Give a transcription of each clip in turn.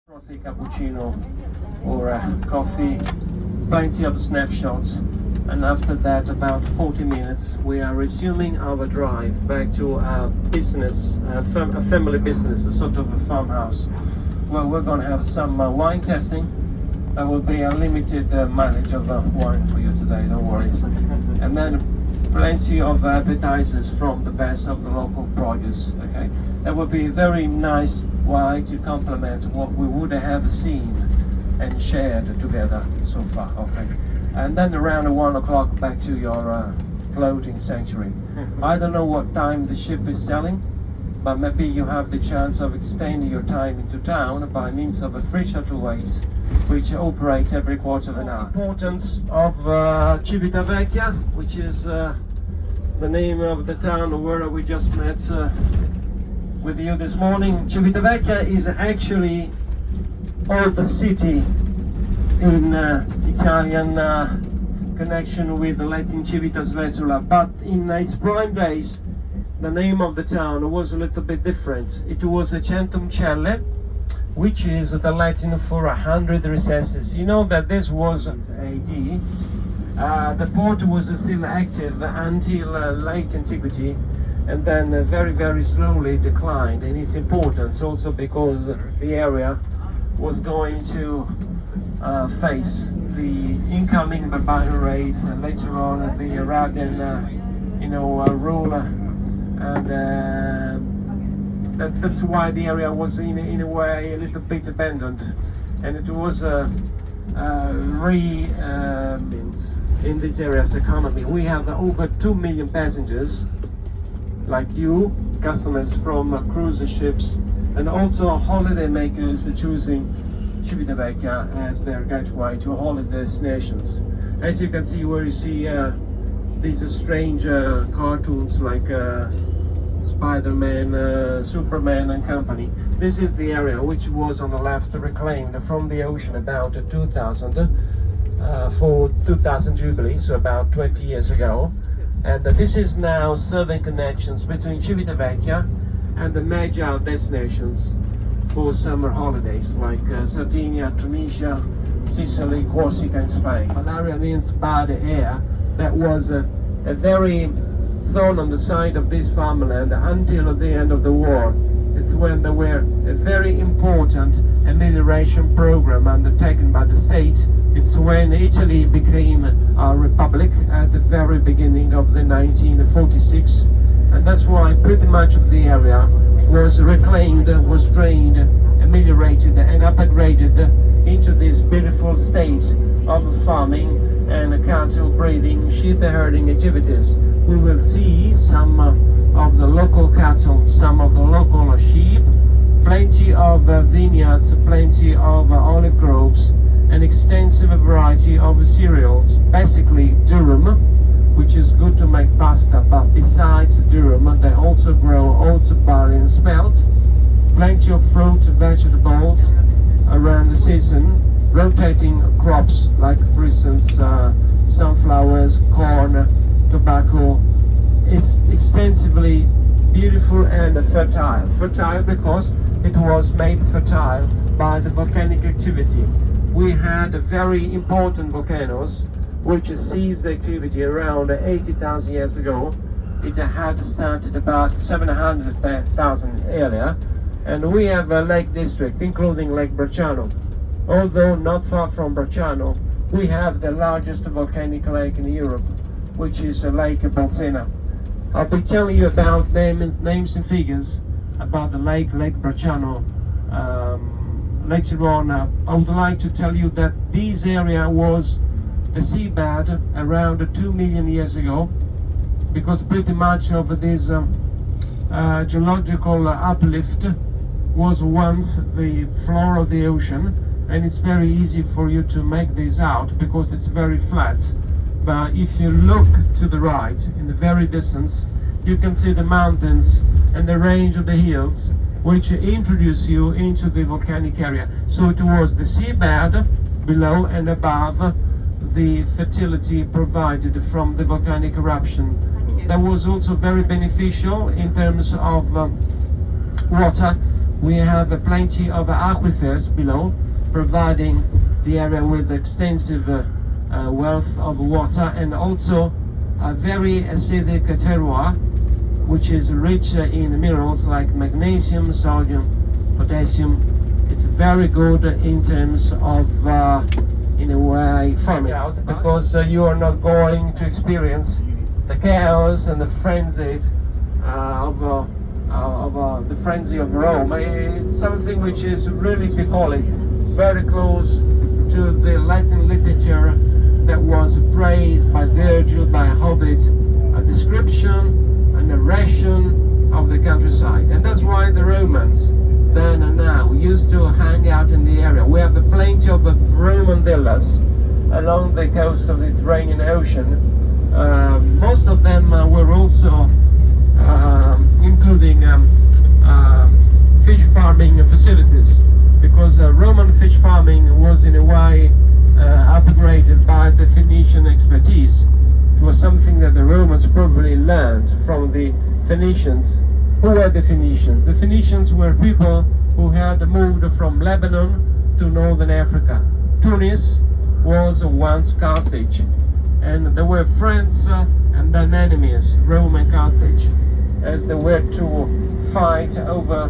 Frothy cappuccino or coffee, plenty of snapshots, and after that, about 40 minutes, we are resuming our drive back to our business, a family business, a sort of a farmhouse, where we're going to have some wine tasting. There will be a limited mileage of wine for you today, don't worry. And then plenty of appetizers from the best of the local produce, okay? That will be very nice wine to complement what we would have seen and shared together so far, okay? And then around 1 o'clock back to your floating sanctuary. I don't know what time the ship is sailing, but maybe you have the chance of extending your time into town by means of a free shuttleways which operates every quarter of an hour. Importance of Civitavecchia, which is the name of the town where we just met with you this morning. Civitavecchia is actually the city in Italian connection with the Latin Civitas Vetula, but in its prime days the name of the town was a little bit different. It was a Centum Celle, which is the Latin for 100 recesses. You know that this was AD. The port was still active until late antiquity, and then very slowly declined in its importance, also because the area was going to face the incoming barbarian raids, and later on the Arabian rule, and that's why the area was in a way a little bit abandoned, and it was in this area's economy. We have over 2 million passengers like you, customers from cruise ships, and also holiday makers choosing Civitavecchia as their gateway to holiday destinations. As you can see, where you see these strange cartoons like Spider-Man, Superman and company. This is the area which was on the left reclaimed from the ocean about 2000 for 2000 Jubilee, so about 20 years ago. And this is now serving connections between Civitavecchia and the major destinations for summer holidays like Sardinia, Tunisia, Sicily, Corsica and Spain. Malaria means bad air. That was a very thorn on the side of this farmland until the end of the war. It's when there were a very important amelioration program undertaken by the state. It's when Italy became a republic at the very beginning of the 1946, and that's why pretty much of the area was reclaimed, was drained, ameliorated and upgraded into this beautiful state of farming and cattle breeding, sheep herding activities. We will see some of the local cattle, some of the local sheep, plenty of vineyards, plenty of olive groves, an extensive variety of cereals, basically durum, which is good to make pasta, but besides durum they also grow oats, barley and spelt, plenty of fruit, vegetables around the season, rotating crops like for instance sunflowers, corn, tobacco. It's extensively beautiful and fertile. Fertile because it was made fertile by the volcanic activity. We had very important volcanoes which ceased activity around 80,000 years ago. It had started about 700,000 earlier, and we have a lake district including Lake Bracciano. Although not far from Bracciano, we have the largest volcanic lake in Europe, which is Lake Bolsena. I'll be telling you about names and figures about the Lake Bracciano later on. I would like to tell you that this area was the seabed around 2 million years ago, because pretty much of this geological uplift was once the floor of the ocean, and it's very easy for you to make this out because it's very flat. But if you look to the right, in the very distance, you can see the mountains and the range of the hills which introduce you into the volcanic area. So it was the seabed below and above the fertility provided from the volcanic eruption. That was also very beneficial in terms of water, We have plenty of aquifers below, providing the area with extensive wealth of water, and also a very acidic terroir, which is rich in minerals like magnesium, sodium, potassium. It's very good in terms of, in a way, farming out, because you are not going to experience the chaos and the frenzy the frenzy of Rome. It's something which is really bucolic, very close to the Latin literature that was praised by Virgil, by Hobbes, a description, a narration of the countryside. And that's why the Romans, then and now, used to hang out in the area. We have plenty of Roman villas along the coast of the Mediterranean Ocean. Most of them were also including fish farming facilities, because Roman fish farming was in a way upgraded by the Phoenician expertise. It was something that the Romans probably learned from the Phoenicians. Who were the Phoenicians? The Phoenicians were people who had moved from Lebanon to northern Africa. Tunis was once Carthage, and they were friends and then enemies, Rome and Carthage, as they were to fight over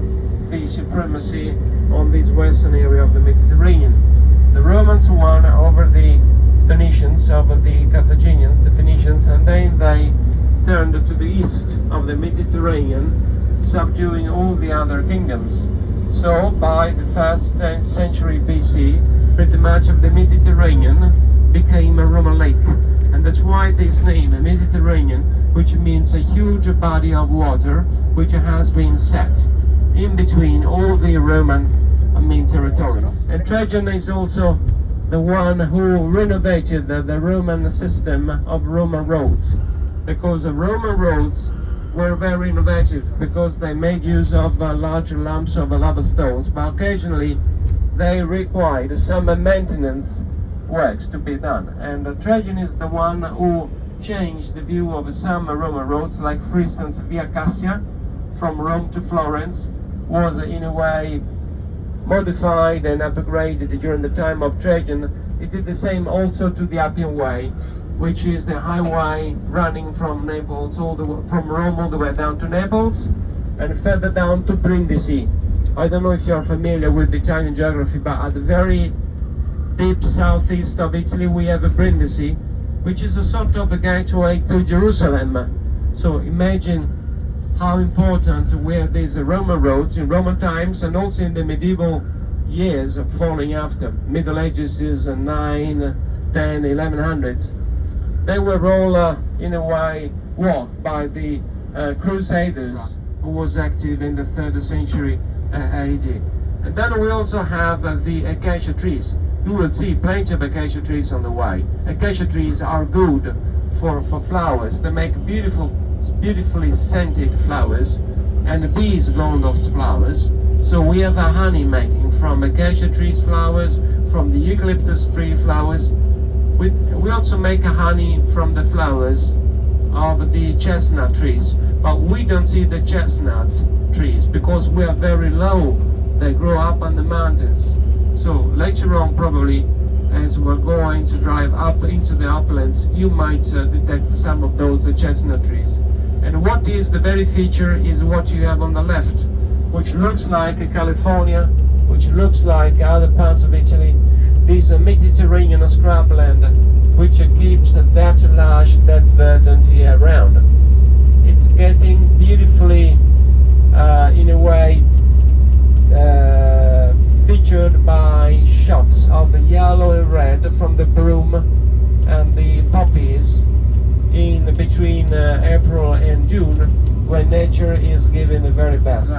the supremacy on this western area of the Mediterranean. The Romans won over the Phoenicians, over the Carthaginians, the Phoenicians, and then they turned to the east of the Mediterranean, subduing all the other kingdoms. So by the 1st century BC, pretty much of the Mediterranean became a Roman lake. And that's why this name, Mediterranean, which means a huge body of water which has been set in between all the Roman territories. And Trajan is also the one who renovated the Roman system of Roman roads, because the Roman roads were very innovative, because they made use of large lumps of lava stones, but occasionally they required some maintenance works to be done. And Trajan is the one who changed the view of some Roman roads, like for instance Via Cassia from Rome to Florence was in a way modified and upgraded during the time of Trajan. It did the same also to the Appian Way, which is the highway running from Naples from Rome all the way down to Naples and further down to Brindisi. I don't know if you're familiar with the Italian geography, but at the very deep southeast of Italy we have a Brindisi, which is a sort of a gateway to Jerusalem. So imagine how important were these Roman roads in Roman times, and also in the medieval years following after. Middle Ages is 9, 10, 1100s. They were all in a way walked by the Crusaders, who was active in the 3rd century AD. And then we also have the acacia trees. You will see plenty of acacia trees on the way. Acacia trees are good for flowers. They make beautifully scented flowers, and the bees go on those flowers. So we have a honey making from acacia trees flowers, from the eucalyptus tree flowers. We also make a honey from the flowers of the chestnut trees, but we don't see the chestnut trees because we are very low. They grow up on the mountains. So later on, probably, as we're going to drive up into the uplands, you might detect some of those chestnut trees. And what is the very feature is what you have on the left, which looks like California, which looks like other parts of Italy. This Mediterranean scrubland, which keeps that lush, that verdant year round. It's getting beautifully, in a way, featured by shots of yellow and red from the broom and the poppies in between April and June, when nature is giving the very best.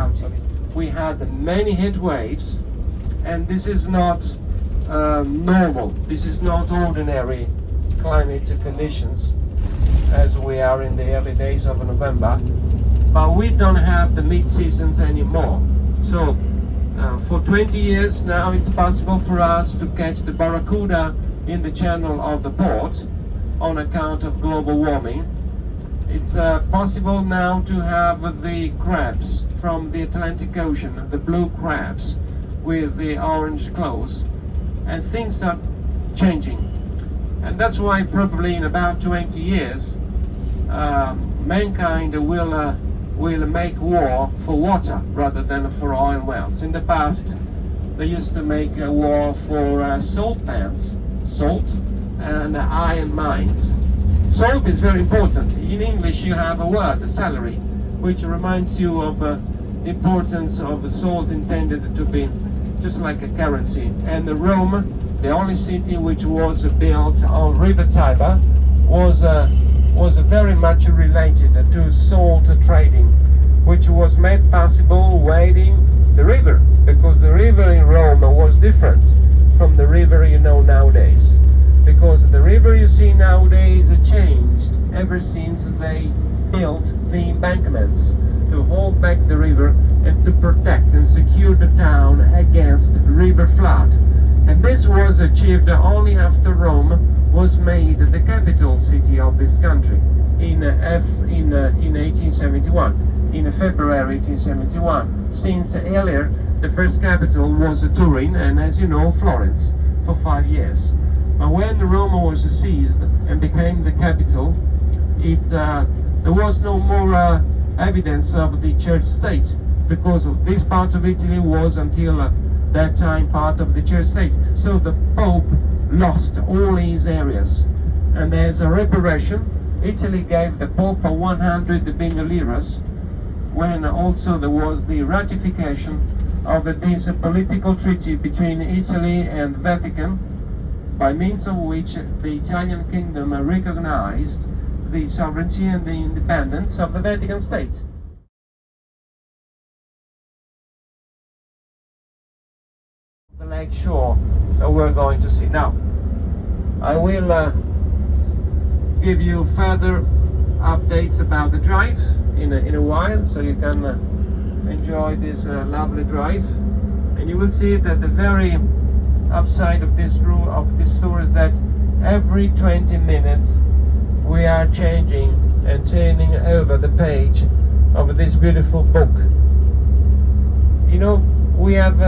We had many heat waves, and this is not normal. This is not ordinary climate conditions as we are in the early days of November, but we don't have the mid-seasons anymore. So for 20 years now it's possible for us to catch the barracuda in the channel of the port on account of global warming. It's possible now to have the crabs from the Atlantic Ocean, the blue crabs with the orange claws, and things are changing. And that's why probably in about 20 years mankind will make war for water rather than for oil wells. In the past they used to make a war for salt pans, salt and iron mines. Salt is very important. In English you have a word, salary, which reminds you of the importance of salt intended to be just like a currency. And Rome, the only city which was built on River Tiber, was very much related to salt trading, which was made possible wading the river, because the river in Rome was different from the river you know nowadays. Because the river you see nowadays changed ever since they built the embankments to hold back the river and to protect and secure the town against river flood. And this was achieved only after Rome was made the capital city of this country in 1871, in February 1871. Since earlier the first capital was Turin and, as you know, Florence for 5 years. But when Rome was seized and became the capital, there was no more evidence of the church state, because this part of Italy was until that time part of the church state. So the Pope lost all his areas, and as a reparation Italy gave the Pope 100 billion liras, when also there was the ratification of this political treaty between Italy and Vatican, by means of which the Italian kingdom recognized the sovereignty and the independence of the Vatican State. The lake shore that we're going to see now. I will give you further updates about the drive in a while, so you can enjoy this lovely drive. And you will see that the very upside of this tour is that every 20 minutes we are changing and turning over the page of this beautiful book. You know, we have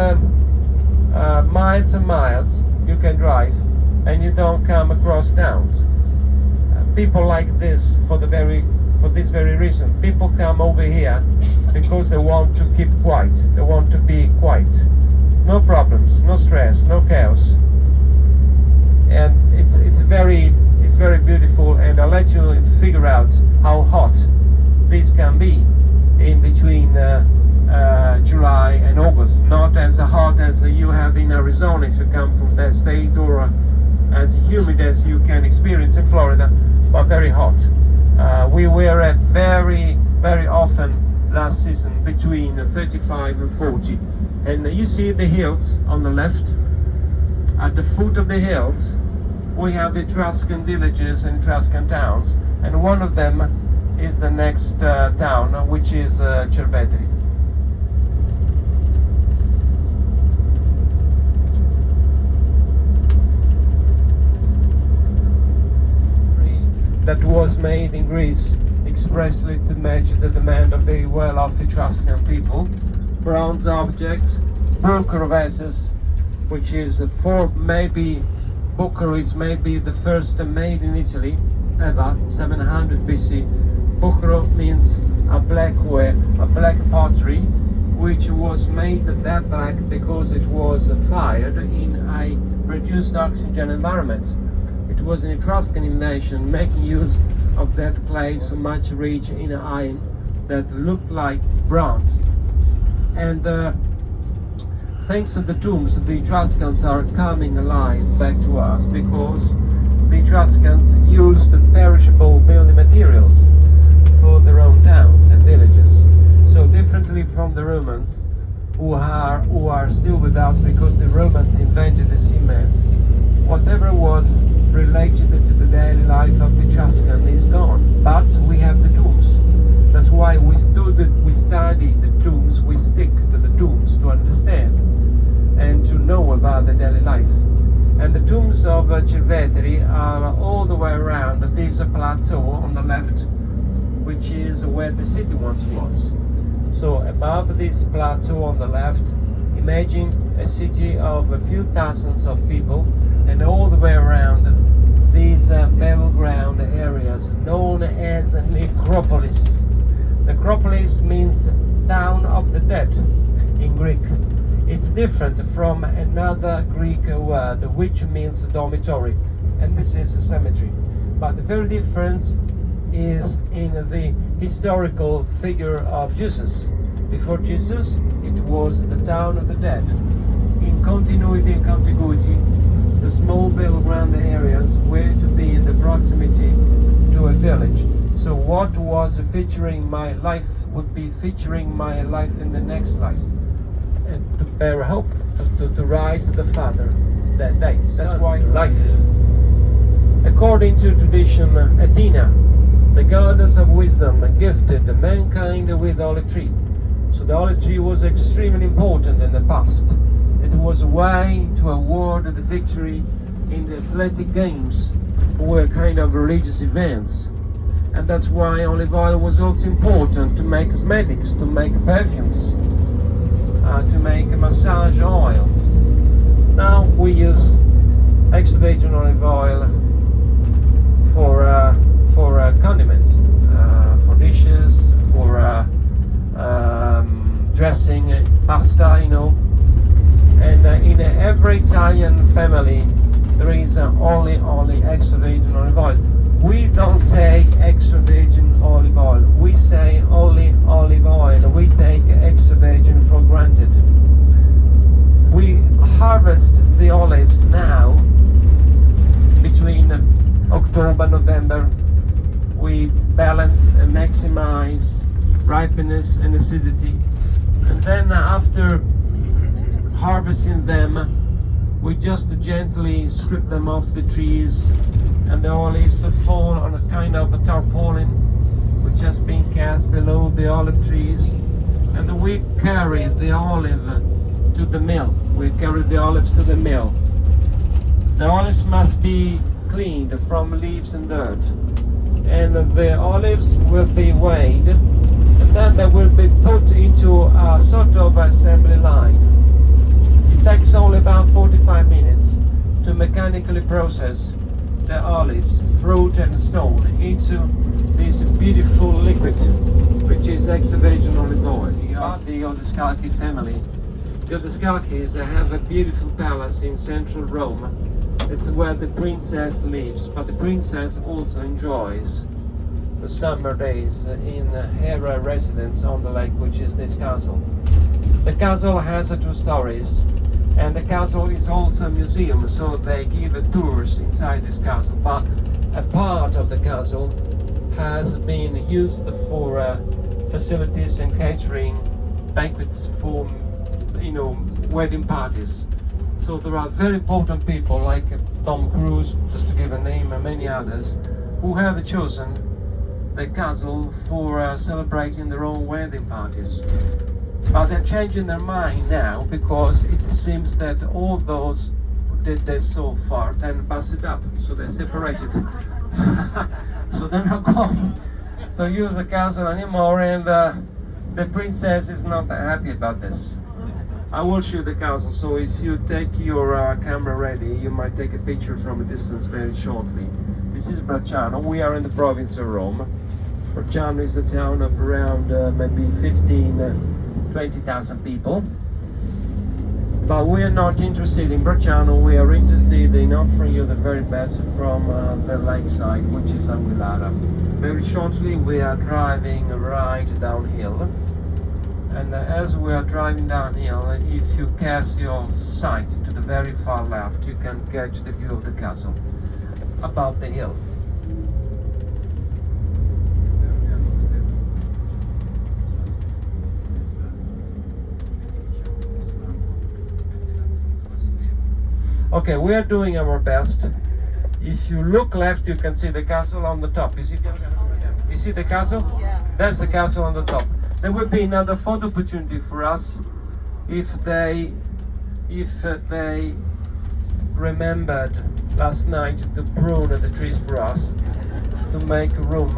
miles and miles you can drive and you don't come across towns. People like this for this very reason. People come over here because they want to keep quiet. They want to be quiet. No problems, no stress, no chaos. And it's very beautiful, and I'll let you figure out how hot this can be in between July and August. Not as hot as you have in Arizona if you come from that state, or as humid as you can experience in Florida, but very hot. We were at very often last season between 35 and 40. And you see the hills on the left. At the foot of the hills we have the Etruscan villages and Etruscan towns, and one of them is the next town, which is Cerveteri. That was made in Greece expressly to match the demand of the well-off Etruscan people. Bronze objects, Bucro vases, which is Bucro is maybe the first made in Italy ever, 700 BC. Bucro means a black pottery, which was made that black because it was fired in a reduced oxygen environment. It was an Etruscan invention, making use of that clay so much rich in iron that looked like bronze. And thanks to the tombs, the Etruscans are coming alive back to us, because the Etruscans used perishable building materials for their own towns and villages. So differently from the Romans, who are still with us, because the Romans invented the cement, whatever was related to the daily life of the Etruscan is gone. But we have the tombs. That's why we study the tombs, we stick to the tombs to understand and to know about the daily life. And the tombs of Cerveteri are all the way around this plateau on the left, which is where the city once was. So above this plateau on the left, imagine a city of a few thousands of people, and all the way around these battleground areas known as necropolis. Necropolis means town of the dead in Greek. It's different from another Greek word which means dormitory, and this is a cemetery. But the very difference is in the historical figure of Jesus. Before Jesus, it was the town of the dead. In continuity and contiguity, the small battleground areas were to be in the proximity to a village. So what was featuring my life would be featuring my life in the next life. And to bear hope, to rise to the Father that day. That's why life. According to tradition, Athena, the goddess of wisdom, gifted mankind with olive tree. So the olive tree was extremely important in the past. It was a way to award the victory in the athletic games, were kind of religious events. And that's why olive oil was also important to make cosmetics, to make perfumes, to make massage oils. Now we use extra virgin olive oil for condiments, for dishes, for dressing pasta, and in every Italian family there is only extra virgin olive oil. We don't say extra virgin olive oil, we say only olive oil. We take extra virgin for granted. We harvest the olives now between October, November. We balance and maximize ripeness and acidity, and then after harvesting them, we just gently strip them off the trees, and the olives fall on a kind of a tarpaulin which has been cast below the olive trees, and we carry the olive to the mill. We carry the olives to the mill. The olives must be cleaned from leaves and dirt, and the olives will be weighed, and then they will be put into a sort of assembly line. It takes only about 45 minutes to mechanically process the olives, fruit and stone into this beautiful liquid, which is extra virgin olive oil. The Odescalchi family. The Odescalchis have a beautiful palace in central Rome. It's where the princess lives, but the princess also enjoys the summer days in her residence on the lake, which is this castle. The castle has 2 stories, and the castle is also a museum, so they give tours inside this castle. But a part of the castle has been used for facilities and catering, banquets for wedding parties. So there are very important people like Tom Cruise, just to give a name, and many others, who have chosen the castle for celebrating their own wedding parties. But they're changing their mind now, because it seems that all those who did this so far then busted up, so they're separated. So they're not going to use the castle anymore, and the princess is not happy about this. I will show the castle, so if you take your camera ready, you might take a picture from a distance very shortly. This is Bracciano. We are in the province of Rome. Bracciano is a town of around maybe 20,000 people. But we are not interested in Bracciano, we are interested in offering you the very best from the lakeside, which is Anguillara. Very shortly we are driving right downhill. And as we are driving downhill, if you cast your sight to the very far left, you can catch the view of the castle above the hill. Okay, we are doing our best. If you look left, you can see the castle on the top. You see the castle? Yeah. That's the castle on the top. There will be another photo opportunity for us if they remembered last night to prune the trees for us, to make room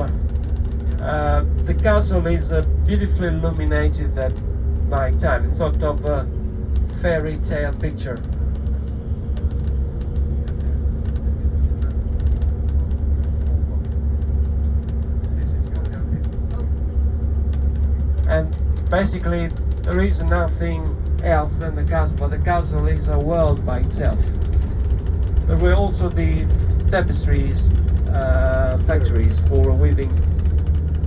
The castle is beautifully illuminated at night time. It's sort of a fairy tale picture. And basically there is nothing else than the castle, but the castle is a world by itself. There were also the tapestries factories for weaving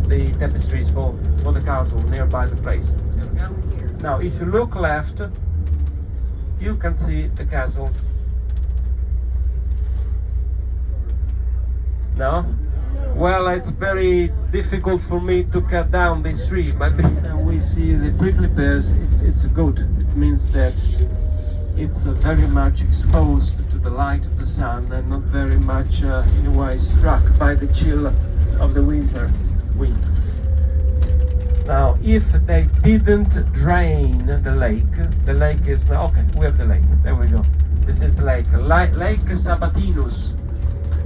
the tapestries for the castle nearby the place. Now if you look left, you can see the castle. No? Well, it's very difficult for me to cut down this tree, but we see the prickly pears. It's good. It means that it's very much exposed to the light of the sun and not very much in a way struck by the chill of the winter winds. Now if they didn't drain the lake is now, okay, we have the lake, there we go. This is the lake Sabatinus,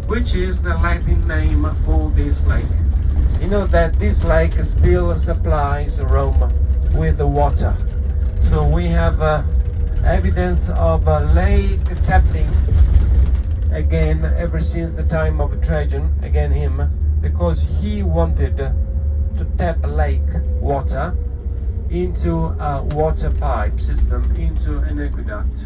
which is the Latin name for this lake. You know that this lake still supplies Rome with the water. So we have evidence of a lake tapping again ever since the time of Trajan, again him, because he wanted to tap lake water into a water pipe system, into an aqueduct,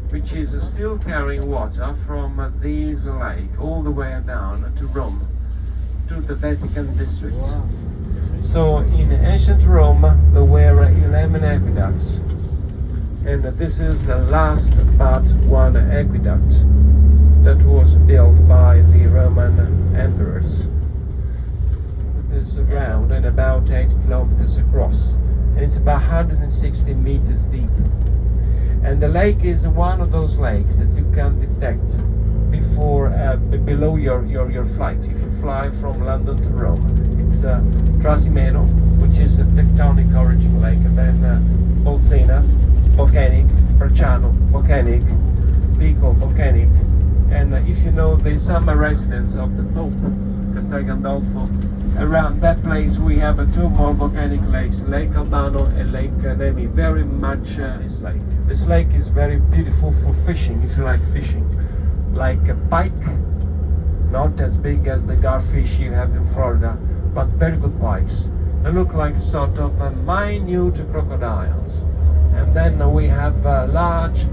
which is still carrying water from this lake all the way down to Rome, to the Vatican district. Wow. So in ancient Rome there were 11 aqueducts, and this is the last but one aqueduct that was built by the Roman emperors. It is round and about 8 kilometers across, and it's about 160 meters deep. And the lake is one of those lakes that you can detect before, below your flight. If you fly from London to Rome, it's Trasimeno, which is a tectonic origin lake, and then Bolsena, volcanic, Bracciano, volcanic, Vico, volcanic, and if you know the summer residence of the Pope, Castel Gandolfo, around that place we have two more volcanic lakes, Lake Albano and Lake Nemi, very much this lake. This lake is very beautiful for fishing, if you like fishing, like a pike, not as big as the garfish you have in Florida, but very good pikes. They look like sort of minute crocodiles. And then we have large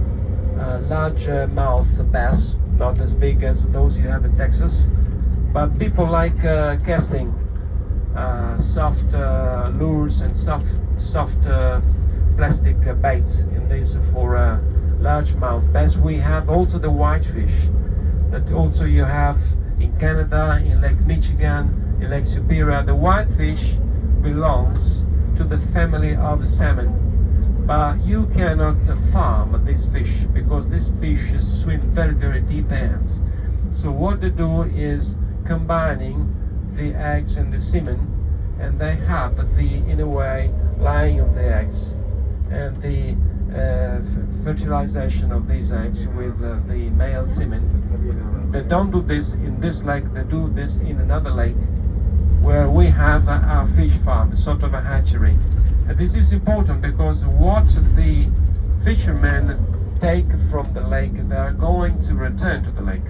mouth bass, not as big as those you have in Texas, but people like casting soft lures and soft plastic baits in this for largemouth bass. We have also the whitefish that also you have in Canada, in Lake Michigan, in Lake Superior. The whitefish belongs to the family of salmon. But you cannot farm this fish because this fish swim very, very deep ends. So what they do is combining the eggs and the semen, and they have the, in a way, laying of the eggs and the fertilization of these eggs with the male semen. They don't do this in this lake, they do this in another lake where we have our fish farm, sort of a hatchery. And this is important because what the fishermen take from the lake, they are going to return to the lake,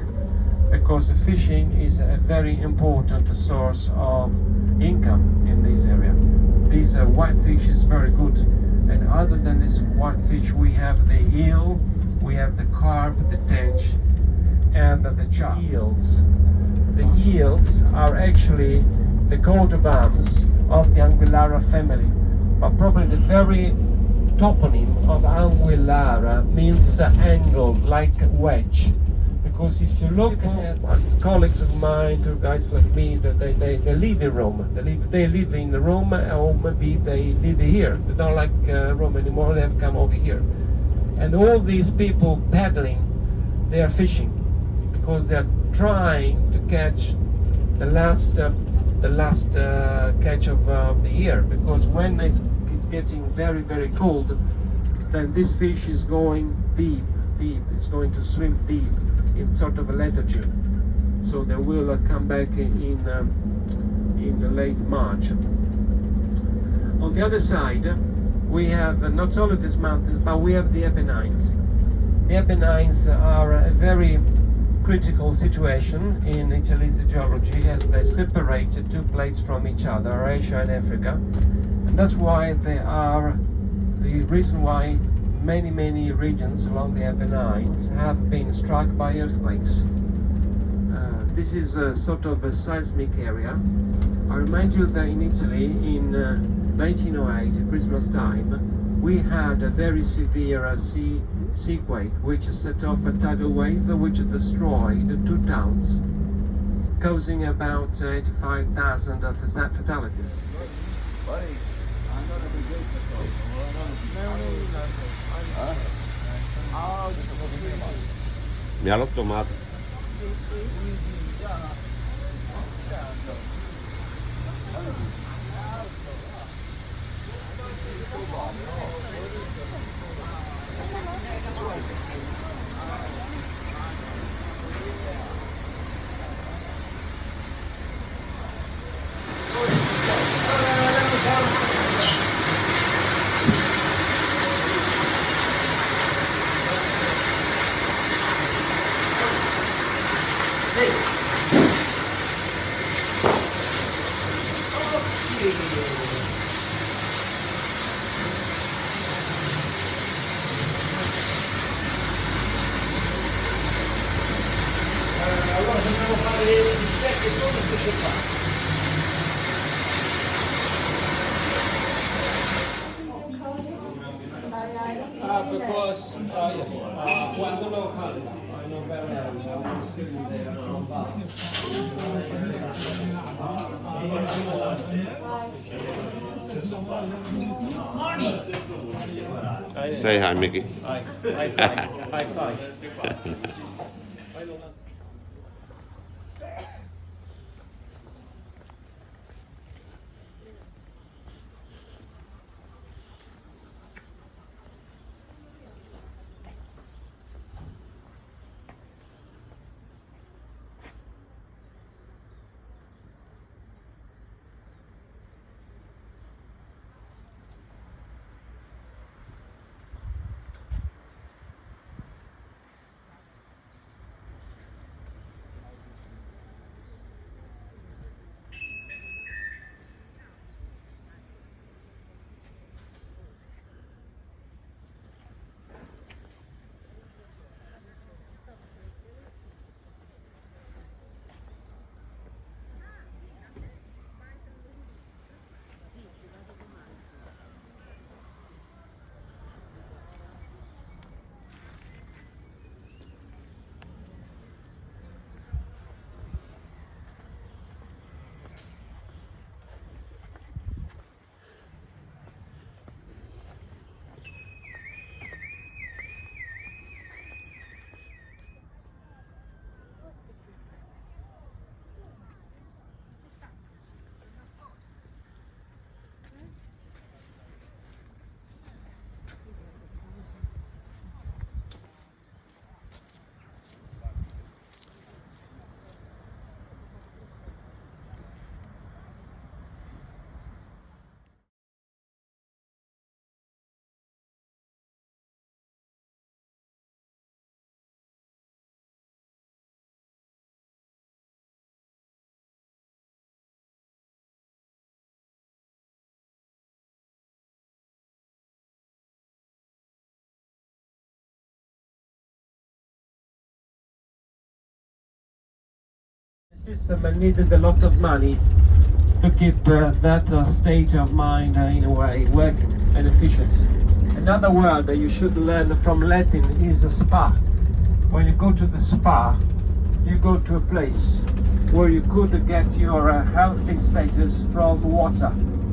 because fishing is a very important source of income in this area. This whitefish is very good, and other than this whitefish we have the eel, we have the carp, the tench, and the char. Eels. The eels are actually the coat of arms of the Anguillara family, but probably the very toponym of Anguillara means angle, like a wedge. Because if you look at colleagues of mine, tour guides like me, that they live in Rome. They live in Rome, or maybe they live here. They don't like Rome anymore, they have come over here. And all these people paddling, they are fishing, because they are trying to catch the last catch of the year. Because when it's getting very, very cold, then this fish is going deep. It's going to swim deep in sort of a lethargy. So they will come back in in the late March. On the other side, we have not only these mountains, but we have the Apennines. The Apennines are a very critical situation in Italy's geology, as they separate two plates from each other, Asia and Africa. And that's why they are the reason why many regions along the Apennines have been struck by earthquakes. This is a sort of a seismic area. I remind you that in Italy in 1908, Christmas time, we had a very severe seaquake which set off a tidal wave which destroyed two towns, causing about 85,000 fatalities. Mi ha rottomato. Because, yes, quando lo cade, non Say hi, Mickey. High five. The system needed a lot of money to keep that state of mind in a way working and efficient. Another word that you should learn from Latin is a spa. When you go to the spa, you go to a place where you could get your healthy status from water,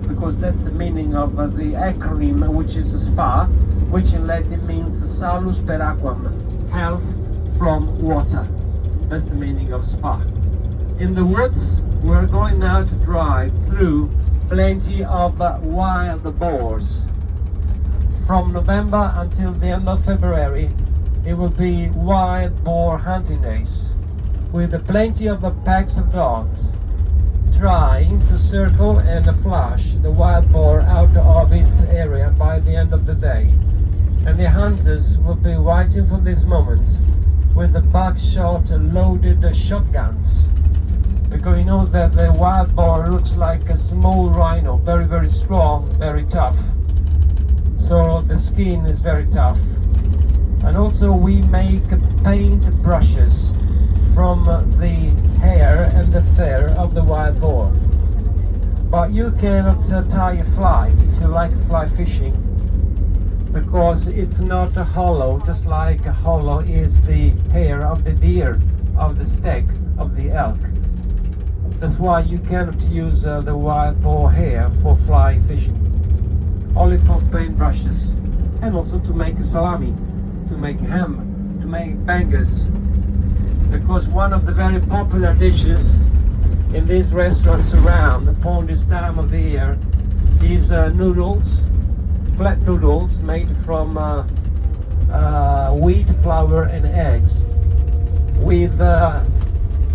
because that's the meaning of the acronym, which is a spa, which in Latin means salus per aquam, health from water. That's the meaning of spa. In the woods, we're going now to drive through plenty of wild boars. From November until the end of February, it will be wild boar hunting days, with plenty of packs of dogs trying to circle and flush the wild boar out of its area by the end of the day. And the hunters will be waiting for this moment with the buckshot loaded shotguns. Because you know that the wild boar looks like a small rhino, very, very strong, very tough. So the skin is very tough. And also we make paint brushes from the hair and the fur of the wild boar. But you cannot tie a fly if you like fly fishing, because it's not a hollow, just like a hollow is the hair of the deer, of the stag, of the elk. That's why you cannot use the wild boar hair for fly fishing, only for paint brushes, and also to make a salami, to make ham, to make bangers. Because one of the very popular dishes in these restaurants around upon this time of the year is noodles, flat noodles made from wheat flour and eggs with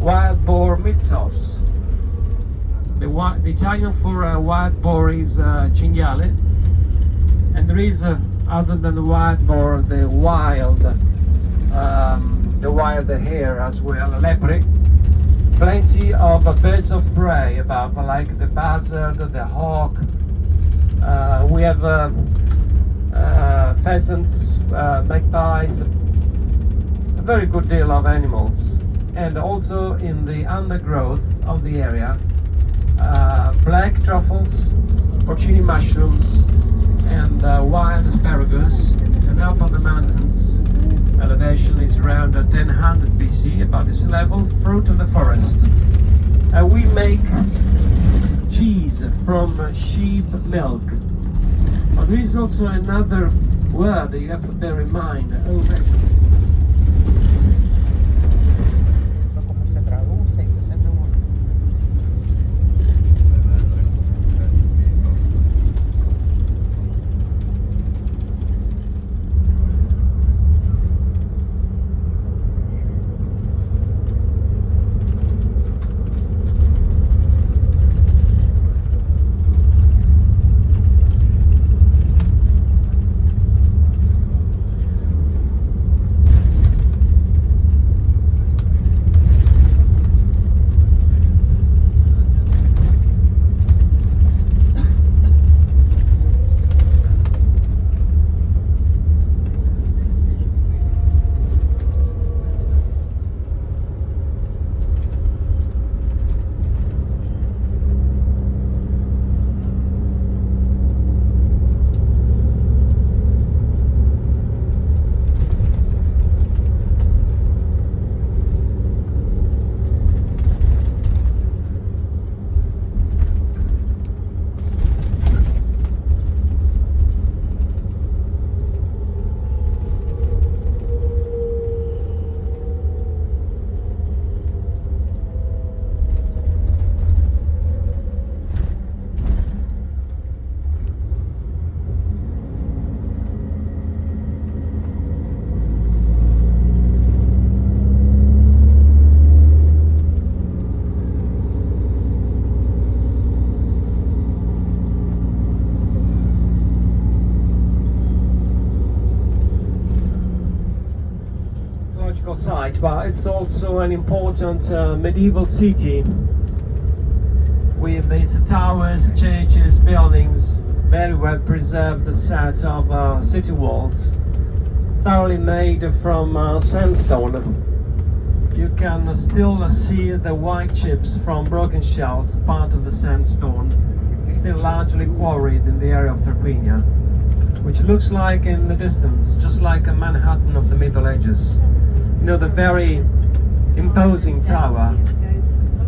wild boar meat sauce. The Italian for wild boar is cinghiale, and there is other than the wild boar, the wild hare as well, lepre. Plenty of birds of prey above, like the buzzard, the hawk. We have pheasants, magpies, a very good deal of animals. And also in the undergrowth of the area, black truffles, porcini mushrooms, and wild asparagus. And up on the mountains, elevation is around 1000 BC, about this level, fruit of the forest. We make cheese from sheep milk. But there is also another word that you have to bear in mind. Como se traduce, que se reúne. Site, but it's also an important medieval city with these towers, churches, buildings, very well preserved set of city walls, thoroughly made from sandstone. You can still see the white chips from broken shells, part of the sandstone, still largely quarried in the area of Tarquinia, which looks like in the distance, just like a Manhattan of the Middle Ages. You know, the very imposing tower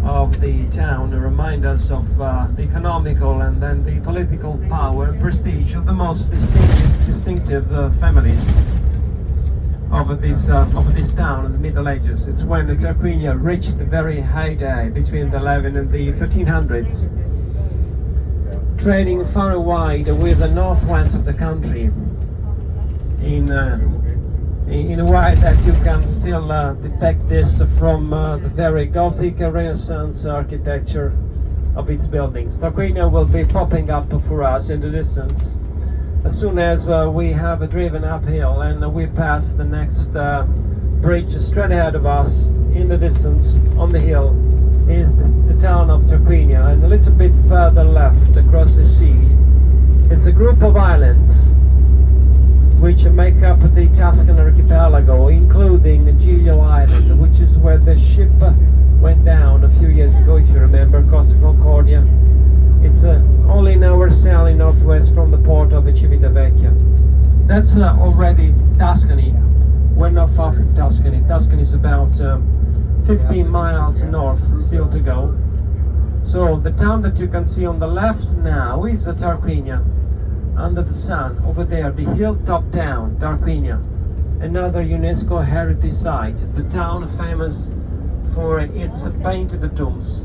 of the town remind us of the economical and then the political power and prestige of the most distinctive families of this town in the Middle Ages. It's when the Tarquinia reached the very heyday between the 11 and the 1300s, trading far and wide with the northwest of the country in a way that you can still detect this from the very Gothic Renaissance architecture of its buildings. Tarquinia will be popping up for us in the distance as soon as we have driven uphill and we pass the next bridge straight ahead of us. In the distance on the hill is the town of Tarquinia, and a little bit further left across the sea it's a group of islands which make up the Tuscan archipelago, including Giglio Island, which is where the ship went down a few years ago, if you remember, Costa Concordia. It's only an hour sailing northwest from the port of Civitavecchia. That's already Tuscany. We're not far from Tuscany. Tuscany is about 15 miles north, still to go. So the town that you can see on the left now is Tarquinia, under the sun. Over there, the hilltop town, Tarquinia, another UNESCO heritage site. The town famous for its painted tombs.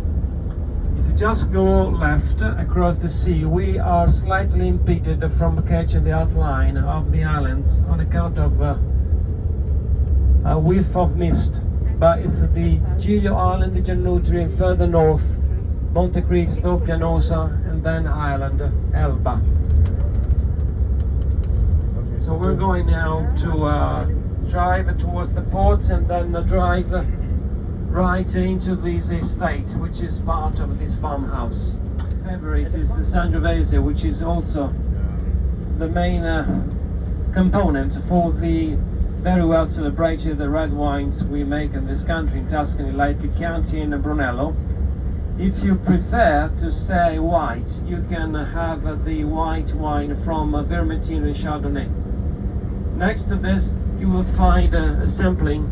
If you just go left across the sea, we are slightly impeded from catching the outline of the islands on account of a whiff of mist. But it's the Giglio Island, the Giannutri, and further north, Monte Cristo, Pianosa, and then Island, Elba. So we're going now to drive towards the port and then drive right into this estate, which is part of this farmhouse. Favorite is the Sangiovese, which is also the main component for the very well celebrated red wines we make in this country, in Tuscany, like Chianti and Brunello. If you prefer to stay white, you can have the white wine from Vermentino and Chardonnay. Next to this, you will find a sampling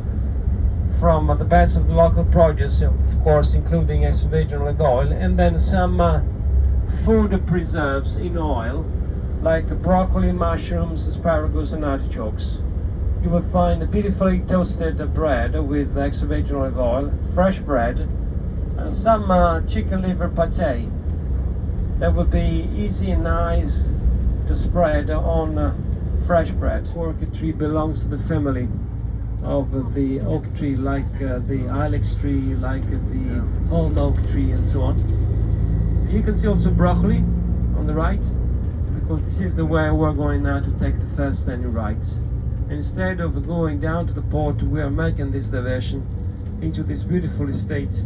from the best of the local produce, of course, including extra virgin olive oil, and then some food preserves in oil, like broccoli, mushrooms, asparagus, and artichokes. You will find beautifully toasted bread with extra virgin olive oil, fresh bread, and some chicken liver pate that would be easy and nice to spread on fresh bread. Oak tree belongs to the family of the oak tree, like the ilex tree, like the holm oak tree, and so on. You can see also broccoli on the right, because this is the way we're going now to take the first 10 right. Instead of going down to the port, we are making this diversion into this beautiful estate.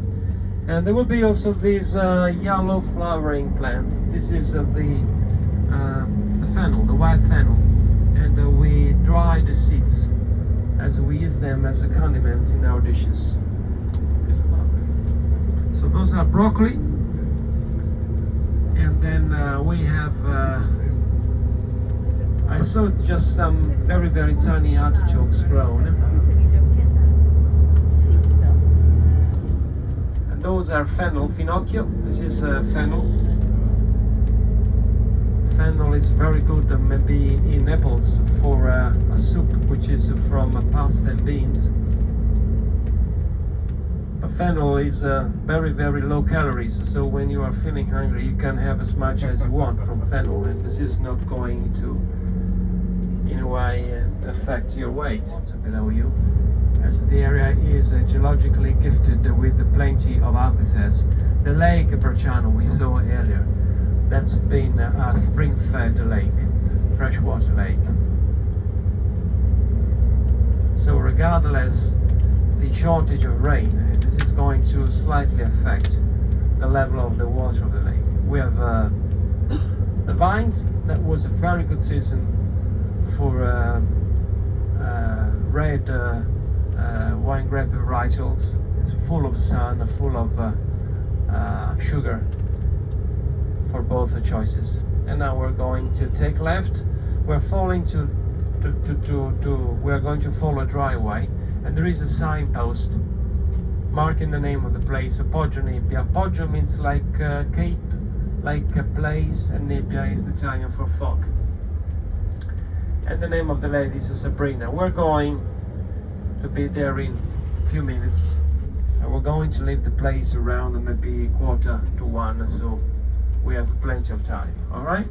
And there will be also these yellow flowering plants. This is the fennel, the white fennel, and we dry the seeds as we use them as condiments in our dishes. So those are broccoli, and then we have I saw just some very tiny artichokes grown, and those are fennel, finocchio. This is fennel. Fennel is very good maybe in Naples for a soup which is from pasta and beans. But fennel is very low calories, so when you are feeling hungry you can have as much as you want from fennel, and this is not going to in a way affect your weight below you, as the area is geologically gifted with plenty of aquifers. The lake Bracciano we saw earlier, that's been a spring-fed lake, freshwater lake. So regardless the shortage of rain, this is going to slightly affect the level of the water of the lake. We have the vines. That was a very good season for red wine grape varietals. It's full of sun, full of sugar for both the choices. And now we're going to take left. We're following we're going to follow a driveway, and there is a signpost marking the name of the place, Poggio Nebbia. Poggio means like cape, like a place, and Nebbia is the Italian for fog. And the name of the lady is Sabrina. We're going to be there in a few minutes, and we're going to leave the place around maybe 1:45, so we have plenty of time. All right,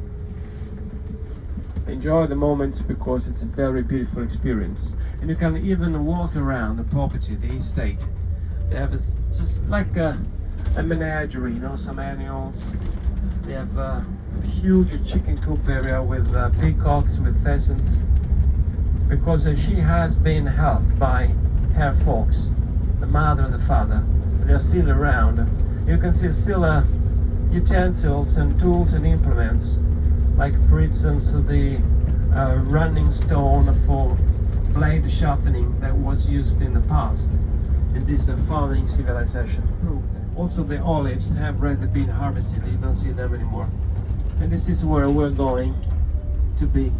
enjoy the moment, because it's a very beautiful experience, and you can even walk around the property, the estate. They have just like a menagerie, you know, some animals. They have a huge chicken coop area with peacocks, with pheasants, because she has been helped by her folks, the mother and the father. They're still around. You can see still utensils and tools and implements, like for instance the running stone for blade sharpening that was used in the past in this farming civilization. Also the olives have already been harvested, you don't see them anymore. And this is where we're going to be.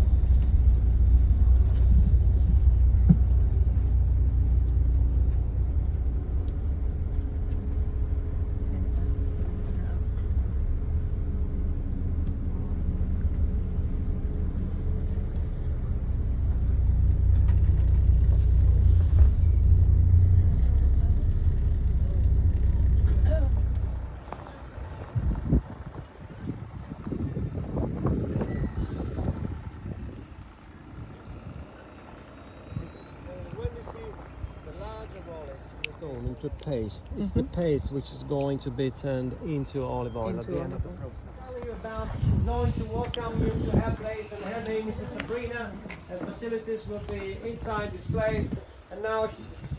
Into paste. It's the paste which is going to be turned into olive oil at the end of the process. Telling you about, she's going to welcome you to her place, and her name is Sabrina, and facilities will be inside this place. And now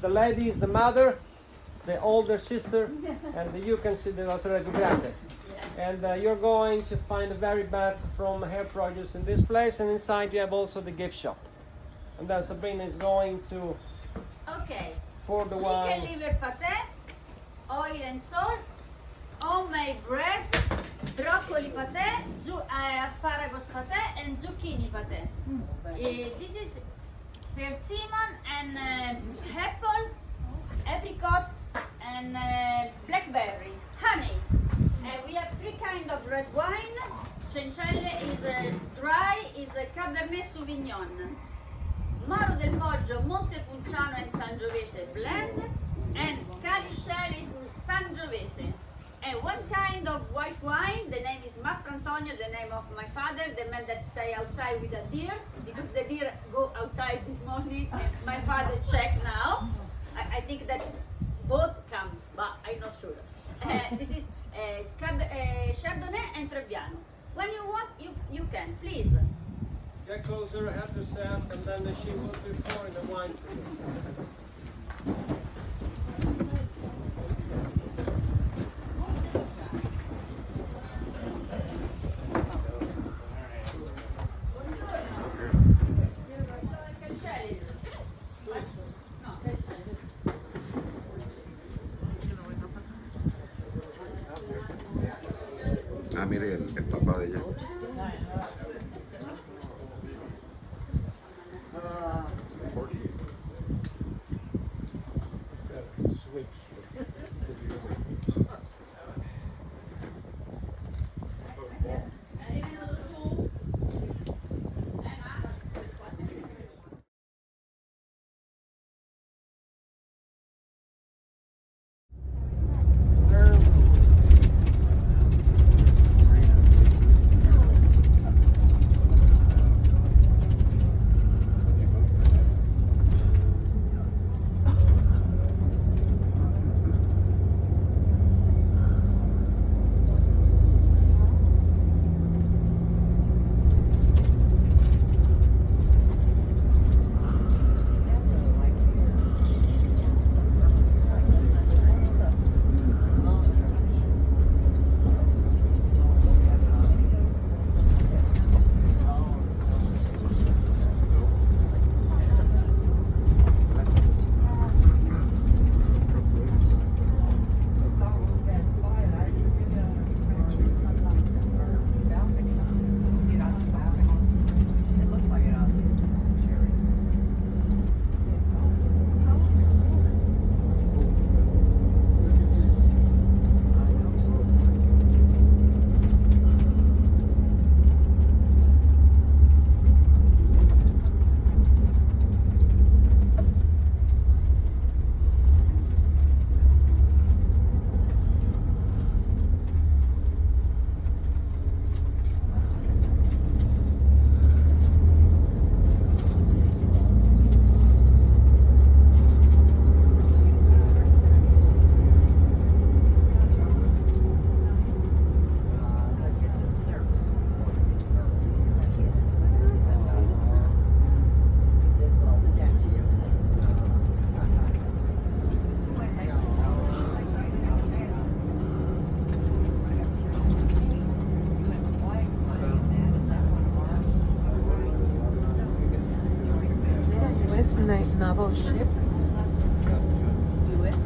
the lady is the mother, the older sister, and you can see the sorella più grande. And you're going to find the very best from her produce in this place, and inside you have also the gift shop. And then Sabrina is going to pour the wine. Chicken liver pate, oil and salt, homemade bread, broccoli pate, asparagus pate, and zucchini pate. This is persimmon and apple, apricot, and blackberry, honey. We have three kinds of red wine. Cencelle is dry, is a Cabernet Sauvignon. Moro del Poggio, Montepulciano and Sangiovese blend, and Calicelli is Sangiovese. And one kind of white wine, the name is Mastrantonio, the name of my father, the man that stay outside with a deer, because the deer go outside this morning, and my father checked now. I think that both come, but I'm not sure. This is Chardonnay and Trebbiano. When you want, you can, please. Get closer, help yourself, and then she will be pouring the wine for you. Ah, mire, el papá de ella. all shipped. US.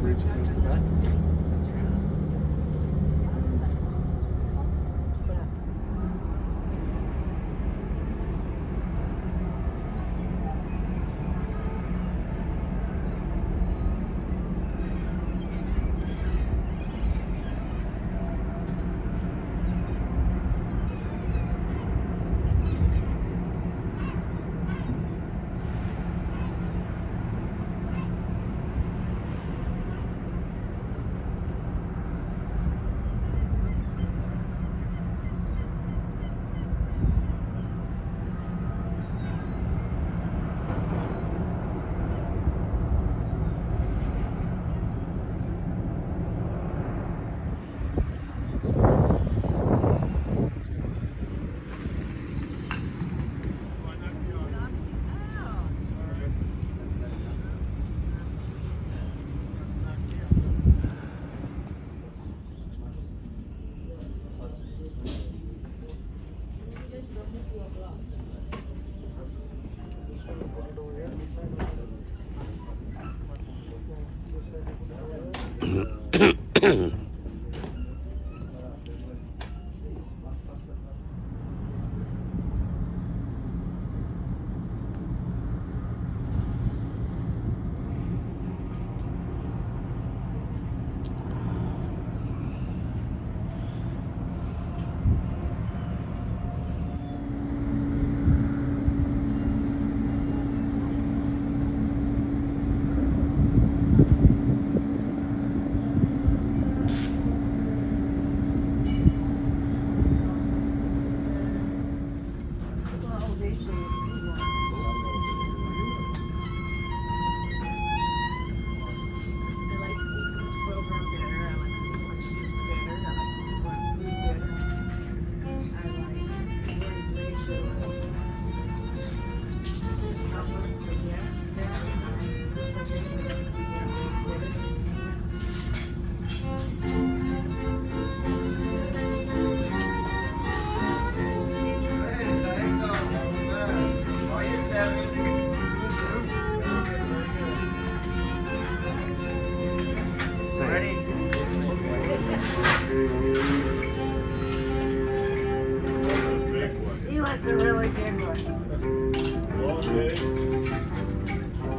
He wants a really big one.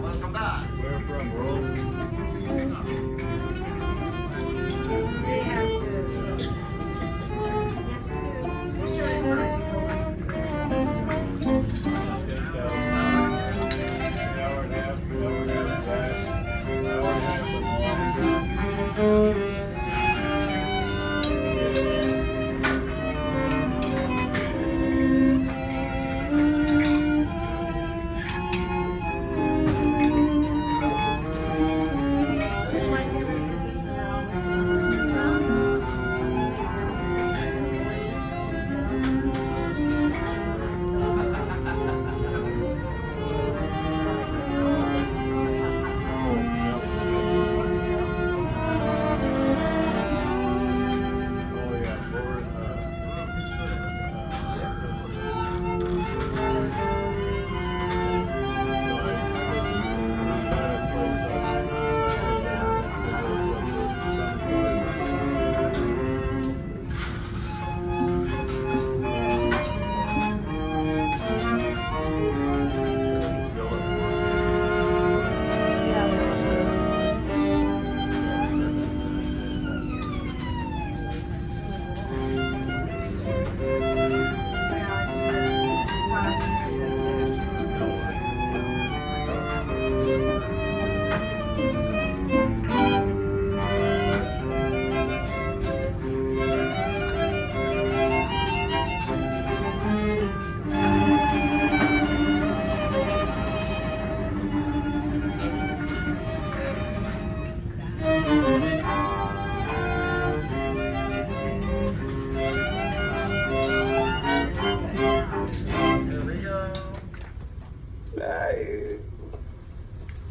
Welcome back. Where from, bro? They have to. Yes, too. Sure, it's not. Hour and a half drive. Hour and a half of walk.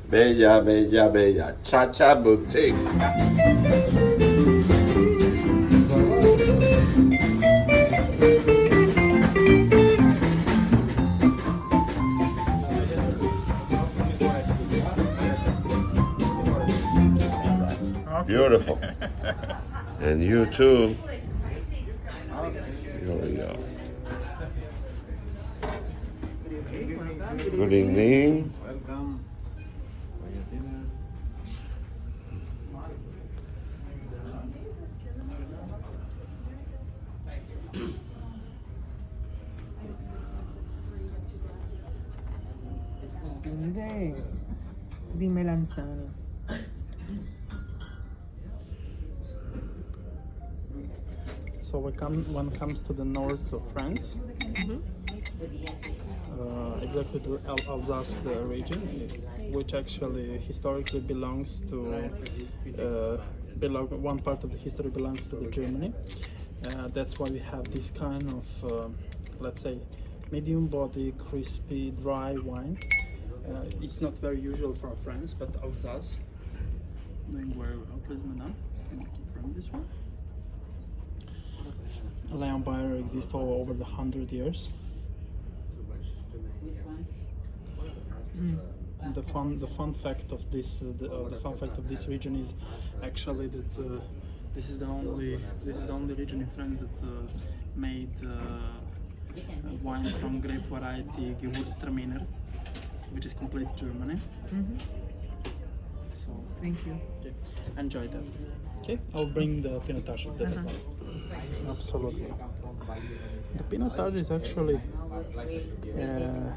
Bella, bella, bella. Cha-cha boutique. Beautiful. And you too. Here we go. Good evening. Welcome for your dinner. Hindi. Di melanzane. So when it comes to the north of France, exactly to Alsace the region, which actually historically belongs to one part of the history belongs to the Germany. That's why we have this kind of let's say medium body, crispy, dry wine. It's not very usual for France, but Alsace doing very well. Please, madame, can you confirm this one? Lion Bayer exists all over the 100 years. The fun fact of this region is actually that this is the only region in France that made wine from grape variety Gewürztraminer, which is complete Germany. So Thank you. okay, enjoy that. Okay, I'll bring the pinotage to the next. Absolutely. The pinotage is actually a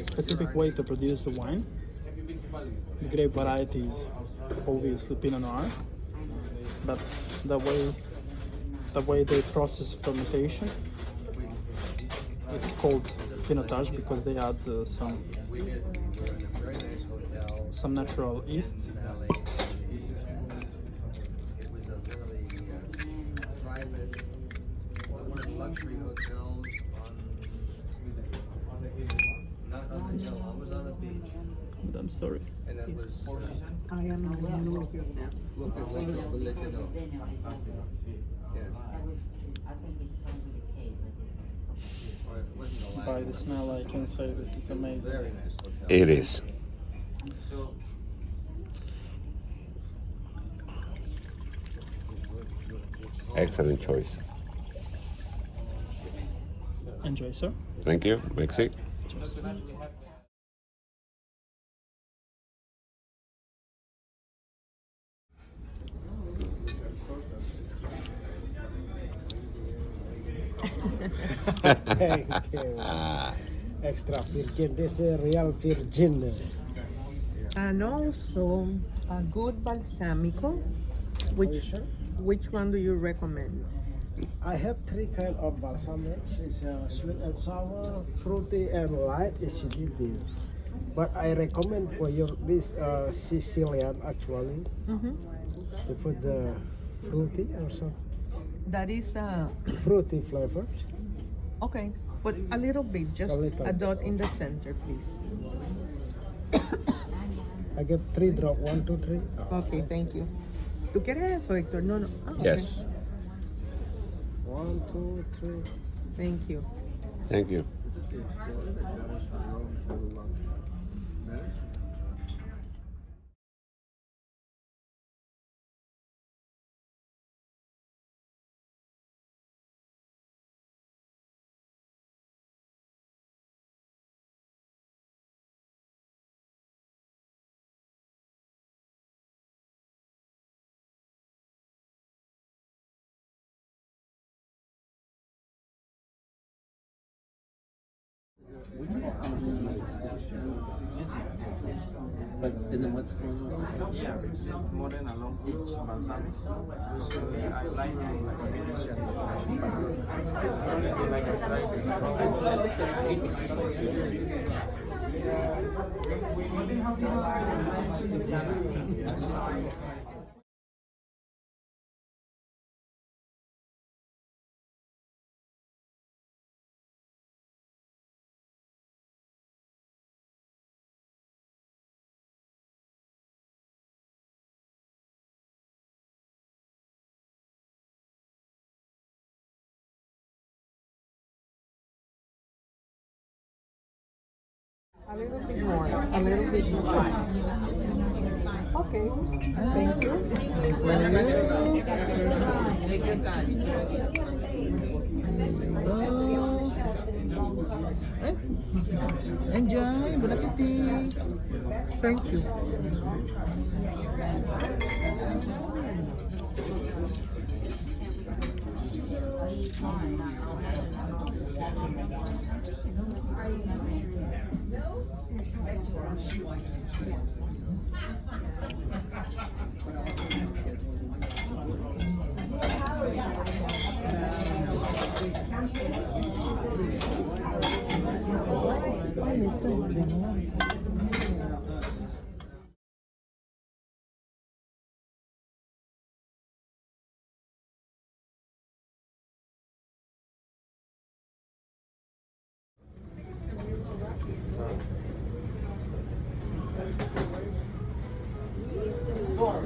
specific way to produce the wine. The grape variety is obviously Pinot Noir, but the way they process fermentation, it's called pinotage because they add some natural yeast. It was a really private, one of the luxury hotels not on the hill. I was on the beach, But I'm sorry. and it was I am in Louisville now. look at what we'll let you know. Yes. Or it wasn't the By last the smell, I can say that it's amazing. very nice hotel. It is. Excellent choice. Enjoy, sir. Thank you. Mexico. Thank you. Extra virgin. This is real virgin. And also a good balsamico. Which one do you recommend? I have three kind of balsamics. It's sweet and sour, fruity and light acidity. But I recommend for you this Sicilian actually. To put the fruity or some That is fruity flavors. okay. But a little bit, just A little a bit. dot in the center, please. I get 3 drop. 1, 2, 3. Okay, thank you. ¿Tú quieres eso, Héctor? No, no. Ah, okay. Yes. 1, 2, 3. Thank you. Thank you. But then what's yeah, it's more than a long each balsamic. Usually I like the combination of spicy. I like the sweet and spicy. A little bit more. A little bit more. Okay. Thank you. Take your time. Enjoy. Bon appetit. Thank you. Ay, ito yung Door.